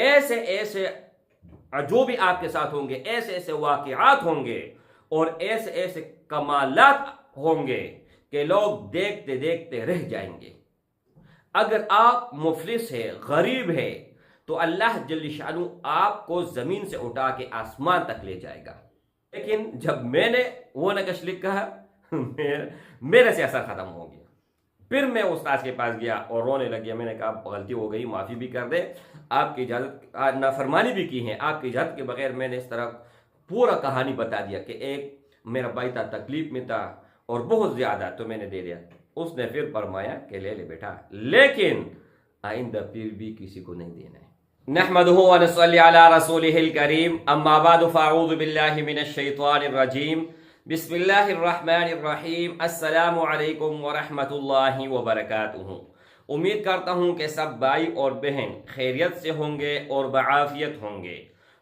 ایسے ایسے جو بھی آپ کے ساتھ ہوں گے، ایسے ایسے واقعات ہوں گے اور ایسے ایسے کمالات ہوں گے کہ لوگ دیکھتے دیکھتے رہ جائیں گے۔ اگر آپ مفلس ہے، غریب ہے، تو اللہ جل شانہ آپ کو زمین سے اٹھا کے آسمان تک لے جائے گا۔ لیکن جب میں نے وہ نقش لکھا میرے سے اثر ختم ہو گیا۔ پھر میں استاد کے پاس گیا اور رونے لگ گیا۔ میں نے کہا غلطی ہو گئی، معافی بھی کر دے، آپ کی اجازت، نافرمانی بھی کی ہے، آپ کی اجازت کے بغیر میں نے اس طرح پورا کہانی بتا دیا کہ ایک میرا بھائی تھا، تکلیف میں تھا اور بہت زیادہ، تو میں نے دے دیا۔ اس نے پھر فرمایا کہ لے لے بیٹا، لیکن آئندہ پھر بھی کسی کو نہیں دینا ہے۔ نحمده ونصلي على رسوله الكريم، اما بعد فاعوذ بالله من الشیطان الرجیم، بسم اللہ الرحمن الرحیم، السلام علیکم ورحمۃ اللہ وبرکاتہ۔ امید کرتا ہوں کہ سب بھائی اور بہن خیریت سے ہوں گے اور بعافیت ہوں گے،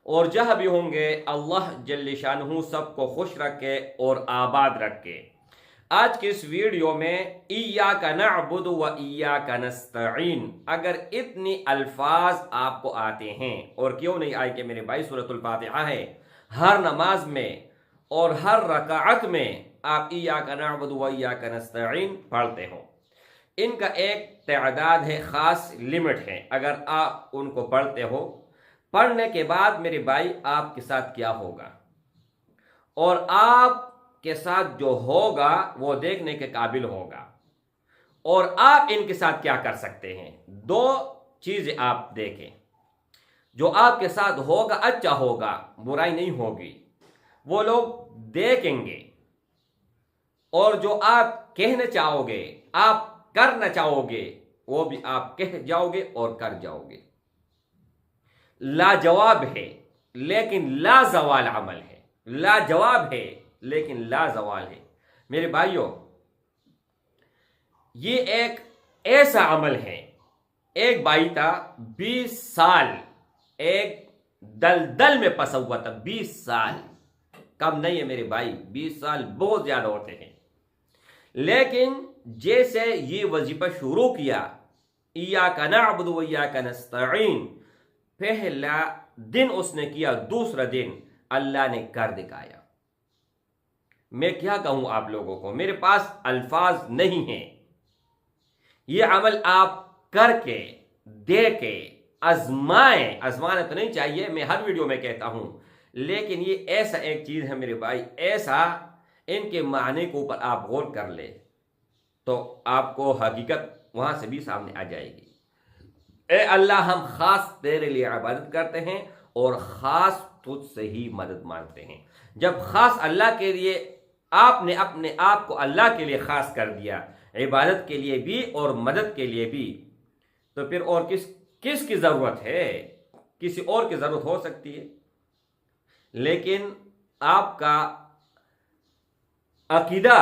اور جہاں بھی ہوں گے اللہ جل شانہ سب کو خوش رکھے اور آباد رکھے۔ آج کی اس ویڈیو میں ایاک نعبد و ایاک نستعین، اگر اتنی الفاظ آپ کو آتے ہیں، اور کیوں نہیں آئے کہ میرے بھائی سورۃ الفاتحہ ہے، ہر نماز میں اور ہر رکعت میں آپ ایاک نعبد و ایاک نستعین پڑھتے ہو، ان کا ایک تعداد ہے، خاص لمٹ ہے۔ اگر آپ ان کو پڑھتے ہو، پڑھنے کے بعد میرے بھائی آپ کے ساتھ کیا ہوگا، اور آپ کے ساتھ جو ہوگا وہ دیکھنے کے قابل ہوگا، اور آپ ان کے ساتھ کیا کر سکتے ہیں۔ دو چیزیں آپ دیکھیں، جو آپ کے ساتھ ہوگا اچھا ہوگا، برائی نہیں ہوگی، وہ لوگ دیکھیں گے، اور جو آپ کہنا چاہو گے، آپ کرنا چاہو گے، وہ بھی آپ کہہ جاؤ گے اور کر جاؤ گے۔ لاجواب ہے لیکن لا زوال عمل ہے، لاجواب ہے لیکن لا زوال ہے۔ میرے بھائیوں، یہ ایک ایسا عمل ہے، ایک بھائی تھا 20 سال ایک دلدل میں پسا ہوا تھا، 20 سال کم نہیں ہے میرے بھائی، 20 سال بہت زیادہ ہوتے ہیں۔ لیکن جیسے یہ وظیفہ شروع کیا، ایاک نعبد و ایاک نستعین، پہلا دن اس نے کیا، دوسرا دن اللہ نے کر دکھایا۔ میں کیا کہوں آپ لوگوں کو، میرے پاس الفاظ نہیں ہیں۔ یہ عمل آپ کر کے دیکھیں، آزمائیں، آزمانا تو نہیں چاہیے، میں ہر ویڈیو میں کہتا ہوں، لیکن یہ ایسا ایک چیز ہے میرے بھائی، ایسا، ان کے معنی کے اوپر آپ غور کر لیں تو آپ کو حقیقت وہاں سے بھی سامنے آ جائے گی۔ اے اللہ، ہم خاص تیرے لیے عبادت کرتے ہیں اور خاص تجھ سے ہی مدد مانگتے ہیں۔ جب خاص اللہ کے لیے آپ نے اپنے آپ کو اللہ کے لیے خاص کر دیا، عبادت کے لیے بھی اور مدد کے لیے بھی، تو پھر اور کس کی ضرورت ہے؟ کسی اور کی ضرورت ہو سکتی ہے، لیکن آپ کا عقیدہ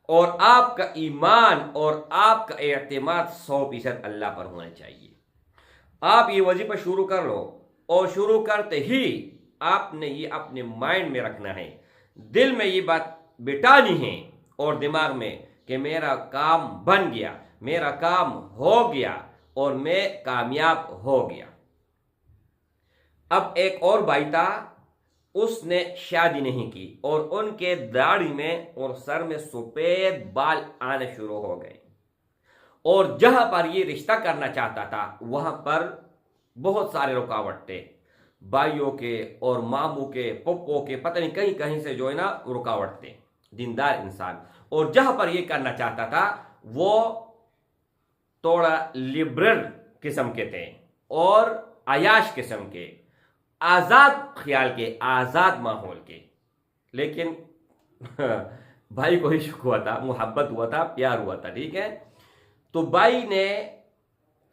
اور آپ کا ایمان اور آپ کا اعتماد 100% اللہ پر ہونا چاہیے۔ آپ یہ وظیفہ شروع کر لو، اور شروع کرتے ہی آپ نے یہ اپنے مائنڈ میں رکھنا ہے، دل میں یہ بات بٹانی ہے اور دماغ میں، کہ میرا کام بن گیا، میرا کام ہو گیا اور میں کامیاب ہو گیا۔ اب ایک اور بھائی تھا، اس نے شادی نہیں کی، اور ان کے داڑھی میں اور سر میں سفید بال آنے شروع ہو گئے، اور جہاں پر یہ رشتہ کرنا چاہتا تھا وہاں پر بہت سارے رکاوٹ تھے، بھائیوں کے اور ماموں کے، پپو کے، پتہ نہیں کہیں کہیں سے جو ہے نا رکاوٹ تھے، دیندار انسان، اور جہاں پر یہ کرنا چاہتا تھا وہ تھوڑا لبرل قسم کے تھے اور عیاش قسم کے، آزاد خیال کے، آزاد ماحول کے، لیکن بھائی کو عشق ہوا تھا، محبت ہوا تھا، پیار ہوا تھا، ٹھیک ہے۔ تو بھائی نے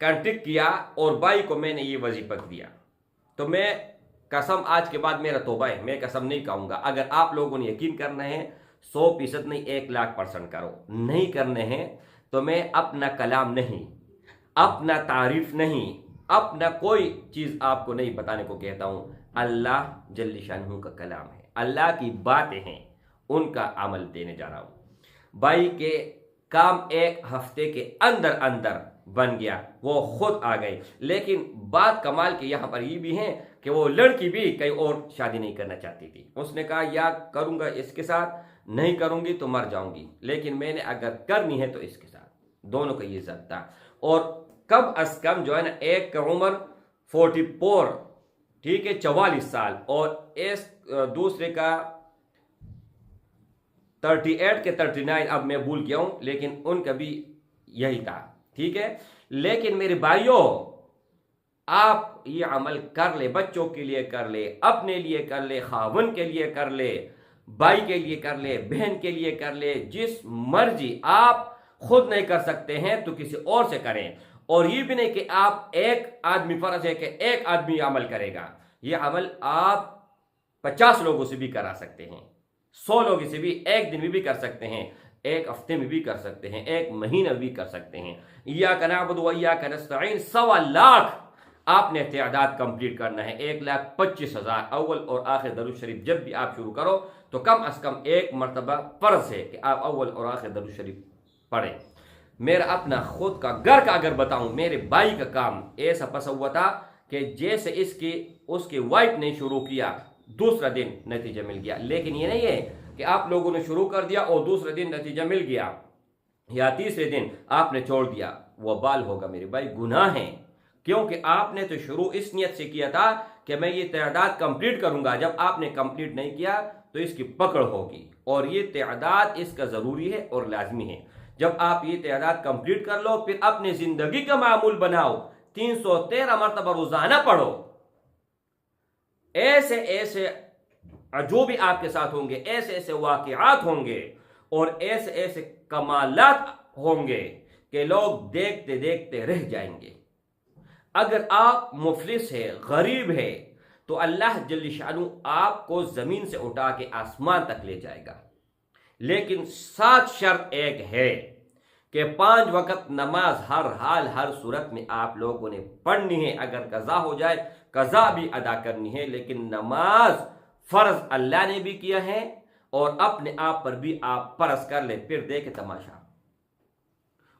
کانٹیکٹ کیا اور بھائی کو میں نے یہ وظیفہ دیا، تو میں قسم آج کے بعد میرا توبہ ہے، میں قسم نہیں کہوں گا، اگر آپ لوگوں نے یقین کرنا ہے 100% نہیں 1,00,000% کرو، نہیں کرنے ہیں تو میں اپنا کلام نہیں، اپنا تعریف نہیں، اپنا کوئی چیز آپ کو نہیں بتانے کو کہتا ہوں، اللہ جل شانہ کا کلام ہے، اللہ کی باتیں ہیں، ان کا عمل دینے جا رہا ہوں۔ بھائی کے کام ایک ہفتے کے اندر اندر बन गया, वो खुद आ गई। लेकिन बात कमाल की यहाँ पर ये भी है कि वो लड़की भी कहीं और शादी नहीं करना चाहती थी। उसने कहा या करूँगा इसके साथ, नहीं करूँगी तो मर जाऊँगी, लेकिन मैंने अगर करनी है तो इसके साथ। दोनों का ये ज़ब्त था। और कम अज कम जो है ना, एक का उम्र 44, ठीक है, 44 साल, और इस दूसरे का 38 के 39, अब मैं भूल गया हूं, लेकिन उनका भी यही था, ठीक है। लेकिन मेरे भाइयों, आप ये अमल कर ले, बच्चों के लिए कर ले, अपने लिए कर ले, खावन के लिए कर ले, भाई के लिए कर ले, बहन के लिए कर ले, जिस मर्जी। आप खुद नहीं कर सकते हैं तो किसी और से करें। और ये भी नहीं कि आप एक आदमी, फर्ज है कि एक आदमी अमल करेगा। ये अमल आप 50 लोगों से भी करा सकते हैं, 100 लोगों से भी एक दिन में भी कर सकते हैं, एक हफ्ते में भी कर सकते हैं, एक महीने भी कर सकते हैं। इय्याका नअबुदु व इय्याका नस्तईन 1.25 लाख आपने तादाद कंप्लीट करना है। 1,25,000 अव्वल और आखिर दरूद शरीफ जब भी आप शुरू करो तो कम अज कम एक मरतबा फर्ज है कि आप अव्वल और आखिर दरूद शरीफ पढ़ें। मेरा अपना खुद का घर का अगर बताऊं, मेरे भाई का काम ऐसा फंसा हुआ था कि जैसे उसकी वाइफ ने शुरू किया, दूसरा दिन नतीजा मिल गया। लेकिन ये नहीं है कि आप लोगों ने शुरू कर दिया और दूसरे दिन नतीजा मिल गया या तीसरे दिन आपने छोड़ दिया, वो बाल होगा मेरे भाई, गुनाह है। क्योंकि आपने तो शुरू इस नियत से किया था कि मैं ये तादाद कंप्लीट करूंगा। जब आपने कंप्लीट नहीं किया तो इसकी पकड़ होगी, और ये तादाद इसका ज़रूरी है और लाजमी है। जब आप ये तादाद कंप्लीट कर लो, फिर अपनी ज़िंदगी का मामूल बनाओ, 313 मरतबा रोज़ाना पढ़ो। ऐसे ऐसे जो भी आपके साथ होंगे, ऐसे ऐसे वाक़िआत होंगे और ऐसे ऐसे कमालात होंगे कि लोग देखते देखते रह जाएंगे। अगर आप मुफलिस है, गरीब है, तो अल्लाह जल्ल शानु आपको ज़मीन से उठा के आसमान तक ले जाएगा। लेकिन साथ शर्त एक है कि 5 वक्त नमाज हर हाल हर सूरत में आप लोगों ने पढ़नी है। अगर कज़ा हो जाए, कज़ा भी अदा करनी है, लेकिन नमाज फ़र्ज अल्लाह ने भी किया है और अपने आप पर भी आप फ़र्ज कर ले। फिर देखे तमाशा।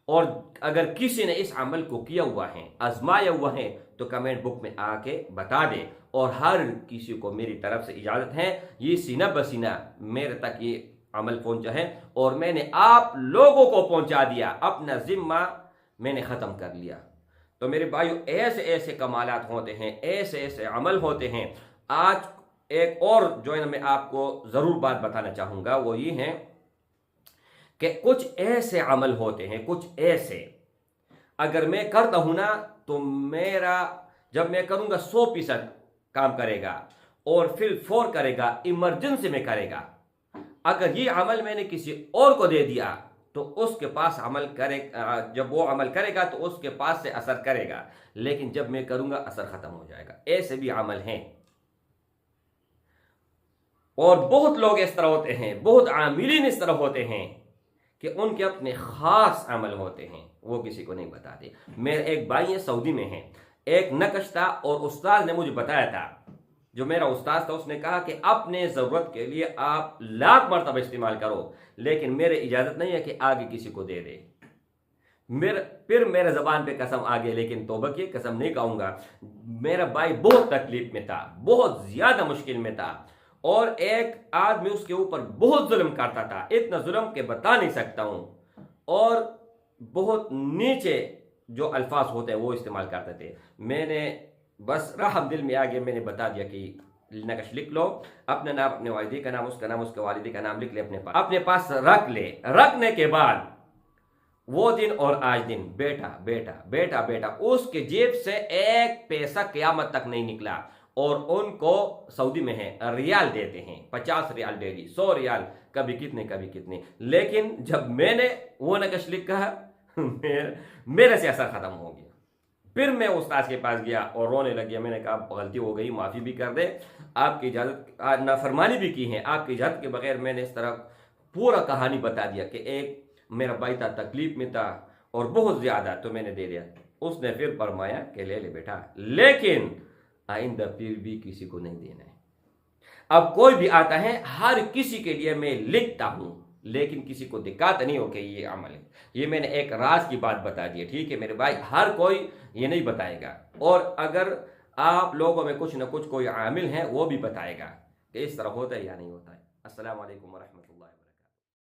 और अगर किसी ने इस अमल को किया हुआ है, आजमाया हुआ है, तो कमेंट बुक में आके बता दे। और हर किसी को मेरी तरफ से इजाज़त है, ये सीना बसीना मेरे तक ये अमल पहुंचा है और मैंने आप लोगों को पहुंचा दिया, अपना जिम्मा मैंने ख़त्म कर लिया। तो मेरे भाइयों, ऐसे ऐसे कमालात होते हैं, ऐसे ऐसे अमल होते हैं। आज एक और जो है ना, मैं आपको ज़रूर बात बताना चाहूँगा, वो ये है कि कुछ ऐसे अमल होते हैं, कुछ ऐसे अगर मैं करता हूँ ना, तो मेरा जब मैं करूँगा 100% काम करेगा और फिर फोर करेगा, इमरजेंसी में करेगा। अगर ये अमल मैंने किसी और को दे दिया तो उसके पास अमल करे, जब वो अमल करेगा तो उसके पास से असर करेगा, लेकिन जब मैं करूँगा असर ख़त्म हो जाएगा। ऐसे भी अमल हैं और बहुत लोग इस तरह होते हैं, बहुत आमिलीन इस तरह होते हैं कि उनके अपने ख़ास अमल होते हैं, वो किसी को नहीं बताते। मेरे एक भाई है, सऊदी में है, एक नक्श था और उस्ताद ने मुझे बताया था, जो मेरा उस्ताद था, उसने कहा कि अपने ज़रूरत के लिए आप लाख मरतबा इस्तेमाल करो, लेकिन मेरे इजाज़त नहीं है कि आगे किसी को दे दे। फिर मेरे ज़बान पे कसम आ गई, लेकिन तौबा की कसम नहीं कहूँगा। मेरा भाई बहुत तकलीफ में था, बहुत ज़्यादा मुश्किल में था और एक आदमी उसके ऊपर बहुत जुल्म करता था, इतना जुल्म के बता नहीं सकता हूँ। और बहुत नीचे जो अल्फाज होते हैं वो इस्तेमाल करते थे। मैंने बस रहम दिल में आ गया, मैंने बता दिया कि नक्श लिख लो, अपना नाम, अपने वालिदी का नाम, उसका नाम, उसके वालिदी का नाम लिख ले, अपने पास रख ले। रखने के बाद वो दिन और आज दिन बेटा बेटा बेटा बेटा, उसके जेब से एक पैसा क़यामत तक नहीं निकला। और उनको सऊदी में है रियाल देते हैं, 50 रियाल डेली, 100 रियाल, कभी कितने कभी कितने। लेकिन जब मैंने वो नक्श लिखा मेरे से असर ख़त्म हो गया। फिर मैं उस्ताद के पास गया और रोने लग गया। मैंने कहा गलती हो गई, माफ़ी भी कर दे, आपकी इजाज़त, नाफरमानी भी की है, आपकी इजाज़त के बगैर। मैंने इस तरह पूरा कहानी बता दिया कि एक मेरा भाई था, तकलीफ में था और बहुत ज़्यादा, तो मैंने दे दिया। उसने फिर फरमाया कि ले ले बेटा, लेकिन आइंदा फिर भी किसी को नहीं देना है। अब कोई भी आता है, हर किसी के लिए मैं लिखता हूँ, لیکن کسی کو دقت نہیں ہو کہ یہ عمل ہے. یہ میں نے ایک راز کی بات بتا دی ہے. ٹھیک ہے میرے بھائی, ہر کوئی یہ نہیں بتائے گا, اور اگر آپ لوگوں میں کچھ نہ کچھ کوئی عامل ہے وہ بھی بتائے گا کہ اس طرح ہوتا ہے یا نہیں ہوتا ہے. السلام علیکم ورحمۃ اللہ.